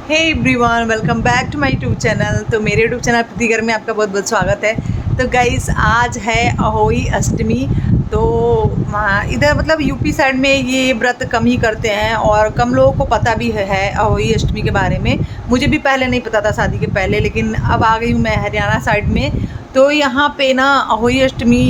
Hey everyone, welcome back to my YouTube channel. तो मेरे YouTube channel प्रतिगर में आपका बहुत बहुत स्वागत है। तो गाइस, आज है अहोई अष्टमी। तो इधर मतलब यूपी साइड में ये व्रत कम ही करते हैं और कम लोगों को पता भी है अहोई अष्टमी के बारे में। मुझे भी पहले नहीं पता था शादी के पहले, लेकिन अब आ गई हूँ मैं हरियाणा साइड में। तो यहाँ पे ना अहोई अष्टमी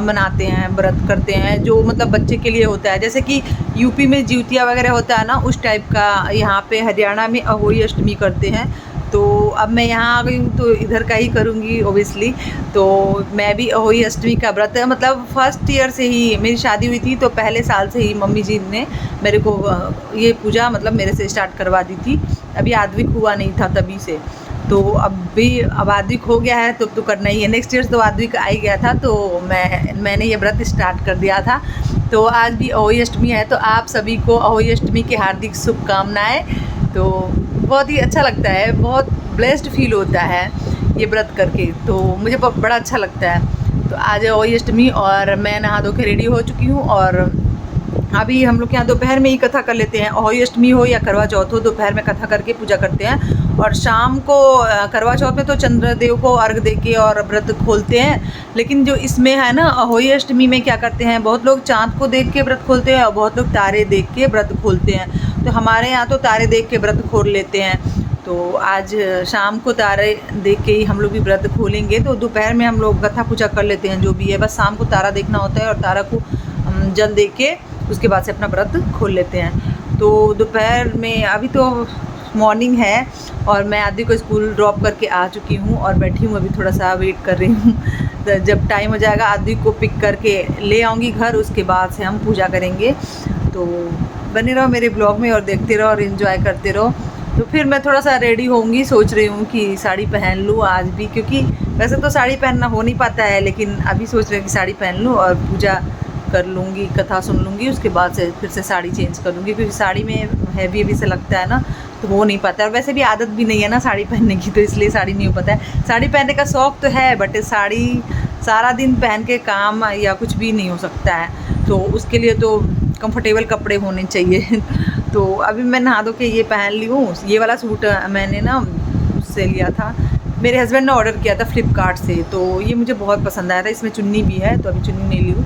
मनाते हैं, व्रत करते हैं, जो मतलब बच्चे के लिए होता है। जैसे कि यूपी में जिउतिया वगैरह होता है ना, उस टाइप का यहाँ पे हरियाणा में अहोई अष्टमी करते हैं। तो अब मैं यहाँ आ गई हूँ तो इधर का ही करूँगी ओबियसली। तो मैं भी अहोई अष्टमी का व्रत मतलब फर्स्ट ईयर से ही मेरी शादी हुई थी, तो पहले साल से ही मम्मी जी ने मेरे को ये पूजा मतलब मेरे से स्टार्ट करवा दी थी। अभी आद्विक हुआ नहीं था तभी से। तो अब आद्विक हो गया है तो करना ही है। नेक्स्ट ईयर तो आद्विक आ ही गया था, तो मैंने ये व्रत स्टार्ट कर दिया था। तो आज भी अहोई अष्टमी है, तो आप सभी को अहोई अष्टमी की हार्दिक शुभकामनाएं। तो बहुत ही अच्छा लगता है, बहुत ब्लेस्ड फील होता है ये व्रत करके, तो मुझे बड़ा अच्छा लगता है। तो आज अहोई अष्टमी और मैं नहा धो के रेडी हो चुकी हूँ और अभी हम लोग यहाँ दोपहर में ही कथा कर लेते हैं। अहोई अष्टमी हो या करवा चौथ हो, दोपहर में कथा करके पूजा करते हैं। और शाम को करवा चौथ में तो चंद्रदेव को अर्घ दे के और व्रत खोलते हैं। लेकिन जो इसमें है ना अहोई अष्टमी में क्या करते हैं, बहुत लोग चाँद को देख के व्रत खोलते हैं और बहुत लोग तारे देख के व्रत खोलते हैं। तो हमारे यहाँ तो तारे देख के व्रत खोल लेते हैं। तो आज शाम को तारे देख के ही हम लोग भी व्रत खोलेंगे। तो दोपहर में हम लोग कथा पूजा कर लेते हैं, जो भी है, बस शाम को तारा देखना होता है और तारा को जल दे के उसके बाद से अपना व्रत खोल लेते हैं। तो दोपहर में अभी तो मॉर्निंग है और मैं आदि को स्कूल ड्रॉप करके आ चुकी हूँ और बैठी हूँ, अभी थोड़ा सा वेट कर रही हूँ। तो जब टाइम हो जाएगा आदि को पिक करके ले आऊँगी घर, उसके बाद से हम पूजा करेंगे। तो बने रहो मेरे ब्लॉग में और देखते रहो और इन्जॉय करते रहो। तो फिर मैं थोड़ा सा रेडी होंगी, सोच रही हूँ कि साड़ी पहन लूँ आज भी, क्योंकि वैसे तो साड़ी पहनना हो नहीं पाता है, लेकिन अभी सोच रही हूँ कि साड़ी पहन लूँ और पूजा कर लूँगी, कथा सुन लूँगी, उसके बाद से फिर से साड़ी चेंज कर लूँगी, क्योंकि साड़ी में हैवी हैवी से लगता है ना, तो हो नहीं पाता है। और वैसे भी आदत भी नहीं है ना साड़ी पहनने की, तो इसलिए साड़ी नहीं हो पाता है। साड़ी पहनने का शौक़ तो है, बट साड़ी सारा दिन पहन के काम या कुछ भी नहीं हो सकता है, तो उसके लिए तो कंफर्टेबल कपड़े होने चाहिए। तो अभी मैं नहा धो के ये पहन ली हूँ। ये वाला सूट मैंने ना उससे लिया था, मेरे हस्बैंड ने ऑर्डर किया था फ्लिपकार्ट से, तो ये मुझे बहुत पसंद आया था। इसमें चुन्नी भी है, तो अभी चुन्नी नहीं ली हूँ।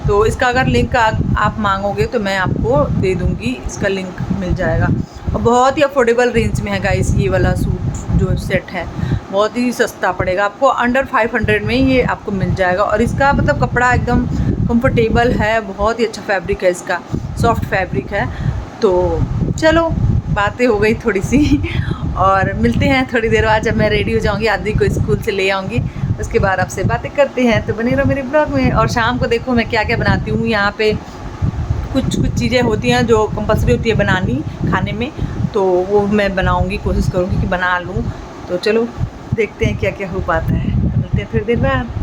तो इसका अगर लिंक आप मांगोगे तो मैं आपको दे दूँगी, इसका लिंक मिल जाएगा। और बहुत ही अफोर्डेबल रेंज में है गाइस, ये वाला सूट जो सेट है बहुत ही सस्ता पड़ेगा आपको, अंडर 500 में ये आपको मिल जाएगा। और इसका मतलब कपड़ा एकदम कंफर्टेबल है, बहुत ही अच्छा फैब्रिक है इसका, सॉफ्ट फैब्रिक है। तो चलो बातें हो गई थोड़ी सी और मिलते हैं थोड़ी देर बाद, जब मैं रेडी हो जाऊँगी, आदि को स्कूल से ले आऊँगी, उसके बाद आपसे बातें करते हैं। तो बने रहो मेरे ब्लॉग में। और शाम को देखो मैं क्या क्या बनाती हूँ। यहाँ पे कुछ चीज़ें होती हैं जो कंपल्सरी होती है बनानी खाने में, तो वो मैं बनाऊँगी, कोशिश करूँगी कि बना लूँ। तो चलो देखते हैं क्या क्या हो पाता है, तो मिलते हैं फिर देर बाद।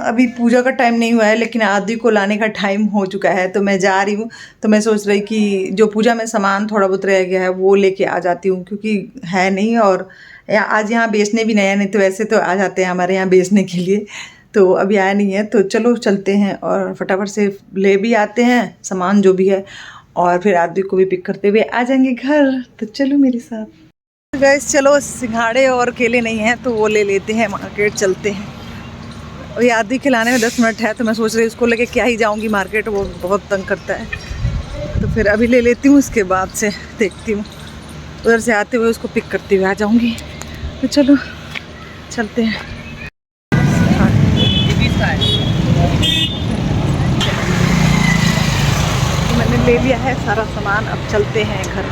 अभी पूजा का टाइम नहीं हुआ है, लेकिन आदि को लाने का टाइम हो चुका है, तो मैं जा रही हूँ। तो मैं सोच रही कि जो पूजा में सामान थोड़ा बहुत रह गया है वो लेके आ जाती हूँ, क्योंकि है नहीं। और आज यहाँ बेचने भी नहीं है, नहीं तो वैसे तो आ जाते हैं हमारे यहाँ बेचने के लिए, तो अभी आया नहीं है। तो चलो चलते हैं और फटाफट से ले भी आते हैं सामान जो भी है, और फिर आदि को भी पिक करते हुए आ जाएंगे घर। तो चलो मेरे साथ। गैस चलो, सिंघाड़े और केले नहीं हैं तो वो ले लेते हैं, मार्केट चलते हैं। और ये आदि खिलाने में 10 मिनट है, तो मैं सोच रही हूँ उसको लेके क्या ही जाऊँगी मार्केट, वो बहुत तंग करता है। तो फिर अभी ले लेती हूँ, उसके बाद से देखती हूँ, उधर से आते हुए उसको पिक करते हुए आ जाऊँगी। तो चलो चलते हैं। तो मैंने ले लिया है सारा सामान, अब चलते हैं घर।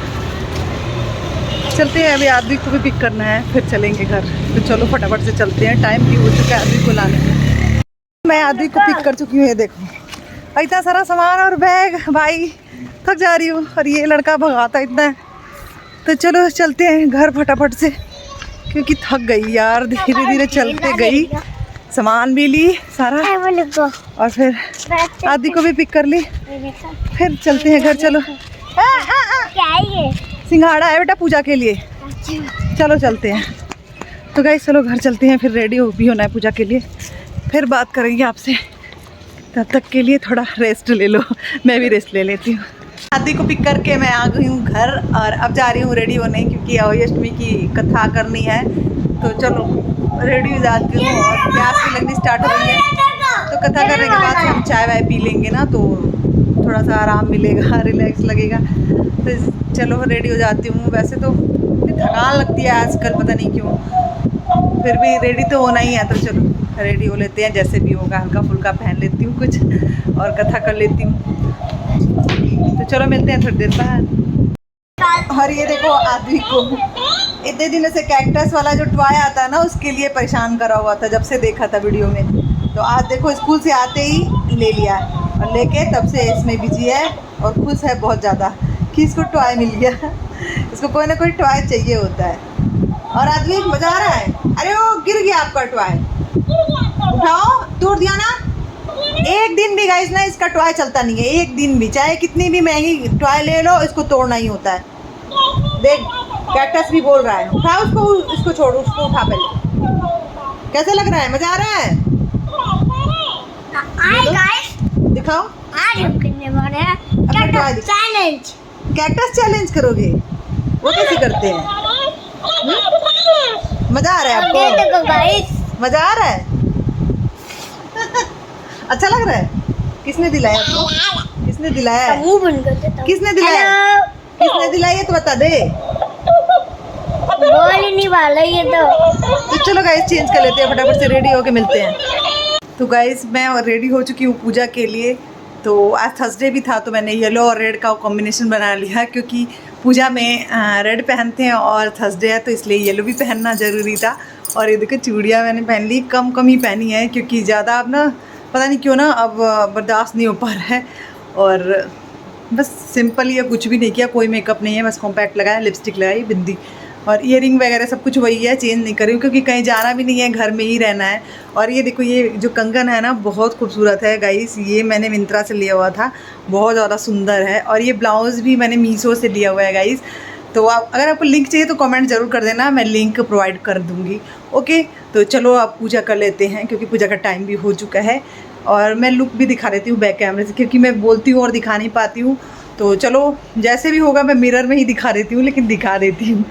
चलते हैं, अभी आदि को भी पिक करना है, फिर चलेंगे घर। तो चलो फटाफट से चलते हैं, टाइम भी हो चुका है आदि को लाने में। मैं आदि को पिक कर चुकी हूँ, ये देखो इतना सारा सामान और बैग, भाई थक जा रही हूँ, और ये लड़का भगाता इतना है। तो चलो चलते हैं घर फटाफट से, क्योंकि थक गई यार, धीरे धीरे चलते गई, सामान भी ली सारा, और फिर आदि को भी पिक कर ली, फिर चलते हैं घर। चलो सिंघाड़ा है बेटा पूजा के लिए, चलो चलते हैं। तो गाइस चलो घर चलते हैं, फिर रेडी भी होना है पूजा के लिए, फिर बात करेंगे आपसे। तब तक के लिए थोड़ा रेस्ट ले लो, मैं भी रेस्ट ले लेती हूँ। आदि को पिक करके मैं आ गई हूँ घर और अब जा रही हूँ रेडी होने, क्योंकि अहोई अष्टमी की कथा करनी है। तो चलो रेडी हो जाती हूँ और प्यास भी लगनी स्टार्ट हो गई है। तो कथा करने के बाद हम चाय वाय पी लेंगे ना, तो थोड़ा सा आराम मिलेगा, रिलैक्स लगेगा। तो चलो रेडी हो जाती हूँ। वैसे तो थकान लगती है आजकल, पता नहीं क्यों, फिर भी रेडी तो होना ही है। तो चलो रेडी हो लेते हैं, जैसे भी होगा हल्का फुल्का पहन लेती हूँ कुछ और कथा कर लेती हूँ। तो चलो मिलते हैं थोड़ी देर बाद। और ये देखो आदमी को इतने दिनों से कैक्टस वाला जो टॉय आता है ना, उसके लिए परेशान करा हुआ था, जब से देखा था वीडियो में। तो आज देखो स्कूल से आते ही ले लिया और लेके तब से इसमें बिजी है और खुश है बहुत ज़्यादा कि इसको टॉय मिल गया। इसको कोई ना कोई टॉय चाहिए होता है। और आदमी मजा आ रहा है। अरे वो गिर गया आपका टॉय, उठाओ, तोड़ दिया ना। एक दिन भी गाइस ना इसका टॉय चलता नहीं है, एक दिन भी, चाहे कितनी भी महंगी टॉय ले लो, इसको तोड़ना ही होता है। देख कैक्टस भी बोल रहा है, उठा उसको, इसको छोड़, उसको उठा पहले। कैसा लग रहा है, मजा आ रहा है? दिखाओ, आज हम करने वाले हैं कैक्टस चैलेंज। कैक्टस चैलेंज करोगे? वो कैसे करते हैं? मजा आ रहा है आपको? देखो गाइस, मजा आ रहा है? अच्छा लग रहा है? किसने दिलाया आपको? किसने दिलाया है? मुंह बंद कर देता हूं। किसने दिलाया? किसने दिलाई है तो बता दे। बोल ही नहीं वाला ये तो चलो गाइस चेंज कर लेते हैं, फटाफट से रेडी होके मिलते हैं। तो गाइस मैं रेडी हो चुकी हूँ पूजा के लिए। तो आज थर्सडे भी था, तो मैंने येलो और रेड का कॉम्बिनेशन बना लिया, क्योंकि पूजा में रेड पहनते हैं और थर्सडे है, तो इसलिए येलो भी पहनना ज़रूरी था। और ये देखो चूड़ियाँ मैंने पहन ली, कम ही पहनी है, क्योंकि ज़्यादा अब ना पता नहीं क्यों ना अब बर्दाश्त नहीं हो पा रहा है। और बस सिंपल ही है, कुछ भी नहीं किया, कोई मेकअप नहीं है, बस कॉम्पैक्ट लगाया, लिपस्टिक लगाई, बिंदी और ईयरिंग वगैरह सब कुछ वही है, चेंज नहीं कर रही हूँ, क्योंकि कहीं जाना भी नहीं है, घर में ही रहना है। और ये देखो ये जो कंगन है ना, बहुत खूबसूरत है गाइस, ये मैंने मिंत्रा से लिया हुआ था, बहुत ज़्यादा सुंदर है। और ये ब्लाउज़ भी मैंने मीशो से लिया हुआ है गाइस। तो आप अगर आपको लिंक चाहिए तो कमेंट ज़रूर कर देना, मैं लिंक प्रोवाइड कर दूँगी। ओके, तो चलो आप पूजा कर लेते हैं, क्योंकि पूजा का टाइम भी हो चुका है। और मैं लुक भी दिखा देती हूँ बैक कैमरे से, क्योंकि मैं बोलती हूँ और दिखा नहीं पाती हूँ। तो चलो जैसे भी होगा, मैं मिरर में ही दिखा देती हूँ, लेकिन दिखा देती हूँ।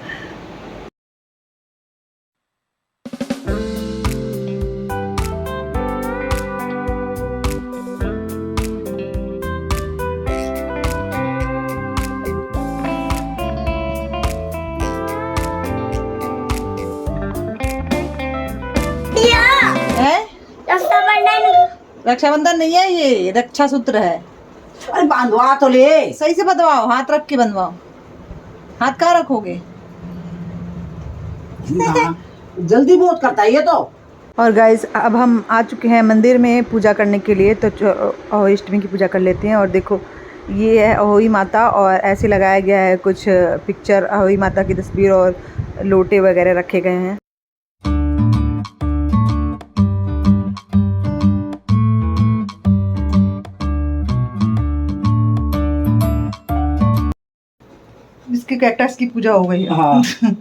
रक्षाबंधन नहीं है, ये रक्षा सूत्र है। अरे बांधवा तो ले, सही से बंधवाओ, हाथ रख के बंधवाओ। हाथ कहाँ रखोगे? जल्दी बहुत करता है ये तो। और गाइस अब हम आ चुके हैं मंदिर में पूजा करने के लिए। तो अहोई अष्टमी की पूजा कर लेते हैं। और देखो ये है अहोई माता, और ऐसे लगाया गया है कुछ पिक्चर, अहोई माता की तस्वीर और लोटे वगैरह रखे गए हैं। इसके कैक्टस की पूजा हो गई है। हाँ।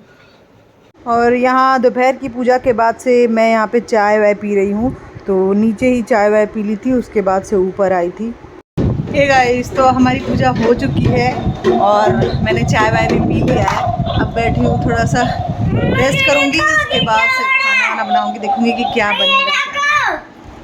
और यहाँ दोपहर की पूजा के बाद से मैं यहाँ पे चाय वाय पी रही हूँ। तो नीचे ही चाय वाय पी ली थी, उसके बाद से ऊपर आई थी। हे गाइस, तो हमारी पूजा हो चुकी है और मैंने चाय वाय भी पी लिया है। अब बैठी हूँ, थोड़ा सा रेस्ट करूँगी, उसके बाद से खाना वाना बनाऊँगी, देखूँगी कि क्या बनेगा।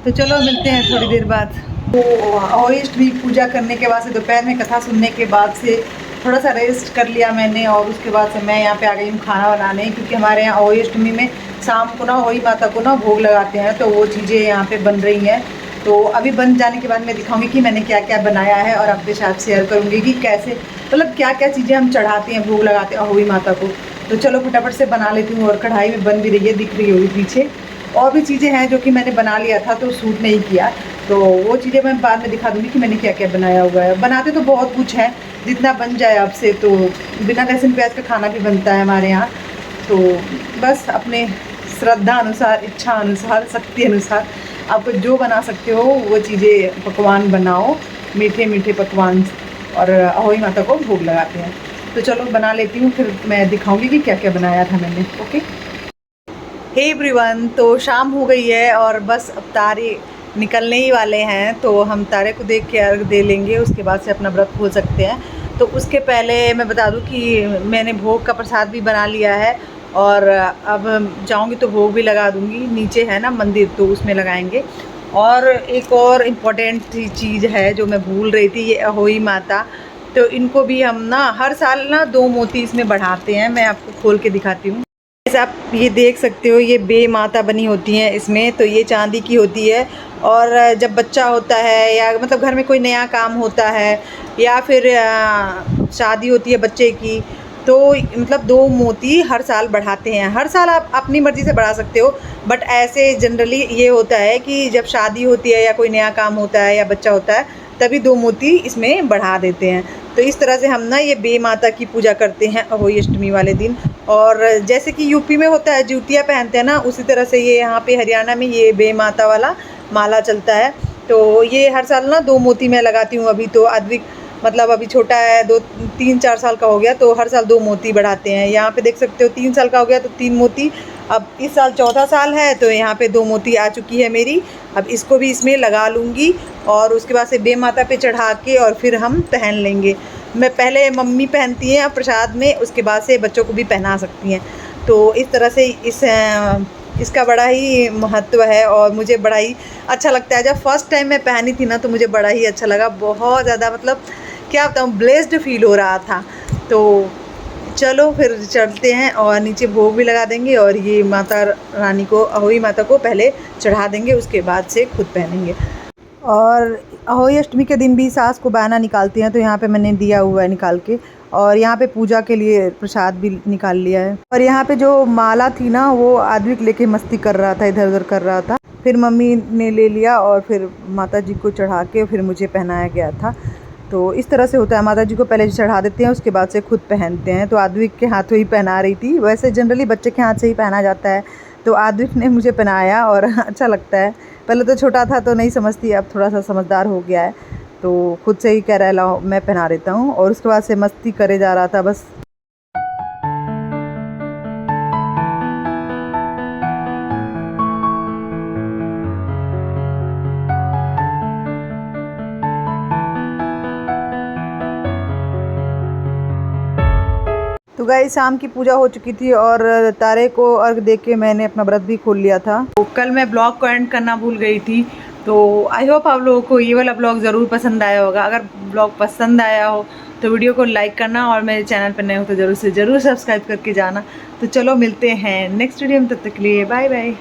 तो चलो मिलते हैं थोड़ी देर बाद। तो अहोई अष्टमी पूजा करने के बाद से, दोपहर में कथा सुनने के बाद से थोड़ा सा रेस्ट कर लिया मैंने, और उसके बाद से मैं यहाँ पे आ गई हूँ खाना बनाने, क्योंकि हमारे यहाँ अहोई अष्टमी में शाम को ना अहोई माता को ना भोग लगाते हैं, तो वो चीज़ें यहाँ पे बन रही हैं। तो अभी बन जाने के बाद मैं दिखाऊंगी कि मैंने क्या क्या बनाया है, और आपके साथ शेयर करूँगी कि कैसे, मतलब क्या क्या चीज़ें हम चढ़ाते हैं, भोग लगाते हैं अहोई माता को। तो चलो फटाफट से बना लेती हूँ। और कढ़ाई में बन भी रही है, दिख रही होगी पीछे। और भी चीज़ें हैं जो कि मैंने बना लिया था तो सूट नहीं किया, तो वो चीज़ें मैं बाद में दिखा दूँगी कि मैंने क्या क्या बनाया हुआ है। बनाते तो बहुत कुछ है, जितना बन जाए आपसे। तो बिना लहसुन प्याज का खाना भी बनता है हमारे यहाँ। तो बस अपने श्रद्धा अनुसार, इच्छा अनुसार, शक्ति अनुसार आप जो बना सकते हो वो चीज़ें, पकवान बनाओ, मीठे मीठे पकवान, और अहोई माता को भोग लगाते हैं। तो चलो बना लेती हूँ, फिर मैं दिखाऊंगी कि क्या क्या बनाया था मैंने। ओके, हे एवरीवन, तो शाम हो गई है और बस अब तारे निकलने ही वाले हैं। तो हम तारे को देख के अर्घ दे लेंगे, उसके बाद से अपना व्रत खोल सकते हैं। तो उसके पहले मैं बता दूं कि मैंने भोग का प्रसाद भी बना लिया है और अब जाऊंगी तो भोग भी लगा दूंगी। नीचे है ना मंदिर, तो उसमें लगाएंगे। और एक और इम्पॉर्टेंट चीज़ है जो मैं भूल रही थी, ये अहोई माता। तो इनको भी हम ना हर साल ना 2 मोती इसमें बढ़ाते हैं। मैं आपको खोल के दिखाती हूँ। जैसे आप ये देख सकते हो, ये बे माता बनी होती हैं इसमें। तो ये चांदी की होती है और जब बच्चा होता है या मतलब घर में कोई नया काम होता है या फिर शादी होती है बच्चे की, तो मतलब 2 मोती हर साल बढ़ाते हैं। हर साल आप अपनी मर्ज़ी से बढ़ा सकते हो, बट ऐसे जनरली ये होता है कि जब शादी होती है या कोई नया काम होता है या बच्चा होता है तभी 2 मोती इसमें बढ़ा देते हैं। तो इस तरह से हम ना ये बे माता की पूजा करते हैं अहोई अष्टमी वाले दिन। और जैसे कि यूपी में होता है जूतियाँ पहनते हैं ना, उसी तरह से ये यहाँ पे हरियाणा में ये बे माता वाला माला चलता है। तो ये हर साल ना 2 मोती मैं लगाती हूँ। अभी तो अद्विक मतलब अभी छोटा है, 2-3-4 साल का हो गया, तो हर साल 2 मोती बढ़ाते हैं। यहाँ पे देख सकते हो 3 साल का हो गया तो 3 मोती। अब इस साल चौथा साल है तो यहाँ पे 2 मोती आ चुकी है मेरी। अब इसको भी इसमें लगा लूँगी और उसके बाद से बे माता पे चढ़ा के और फिर हम पहन लेंगे। मैं पहले मम्मी पहनती हैं प्रसाद में, उसके बाद से बच्चों को भी पहना सकती हैं। तो इस तरह से इसका बड़ा ही महत्व है और मुझे बड़ा ही अच्छा लगता है। जब फर्स्ट टाइम मैं पहनी थी ना तो मुझे बड़ा ही अच्छा लगा, बहुत ज़्यादा मतलब क्या बताऊँ, ब्लेस्ड फील हो रहा था। तो चलो फिर चलते हैं और नीचे भोग भी लगा देंगे और ये माता रानी को, अहोई माता को पहले चढ़ा देंगे, उसके बाद से खुद पहनेंगे। और अहोई अष्टमी के दिन भी सास को बहाना निकालती हैं, तो यहाँ पे मैंने दिया हुआ है निकाल के। और यहाँ पे पूजा के लिए प्रसाद भी निकाल लिया है। और यहाँ पे जो माला थी ना, वो आद्विक लेके मस्ती कर रहा था, इधर उधर कर रहा था। फिर मम्मी ने ले लिया और फिर माता जी को चढ़ा के फिर मुझे पहनाया गया था। तो इस तरह से होता है, माता जी को पहले चढ़ा देते हैं, उसके बाद से खुद पहनते हैं। तो आद्विक के हाथों ही पहना रही थी, वैसे जनरली बच्चे के हाथ से ही पहना जाता है। तो आद्विक ने मुझे पहनाया और अच्छा लगता है। पहले तो छोटा था तो नहीं समझती, अब थोड़ा सा समझदार हो गया है, तो खुद से ही कह रहा है लाओ मैं पहना देता हूँ। और उसके बाद से मस्ती करे जा रहा था बस। तो गाइस शाम की पूजा हो चुकी थी और तारे को अर्घ दे के मैंने अपना व्रत भी खोल लिया था। तो कल मैं ब्लॉग को एंड करना भूल गई थी। तो आई होप आप लोगों को ये वाला ब्लॉग ज़रूर पसंद आया होगा। अगर ब्लॉग पसंद आया हो तो वीडियो को लाइक करना और मेरे चैनल पर नए हो तो ज़रूर से ज़रूर सब्सक्राइब करके जाना। तो चलो मिलते हैं नेक्स्ट वीडियो में, तब तक के लिए बाय बाय।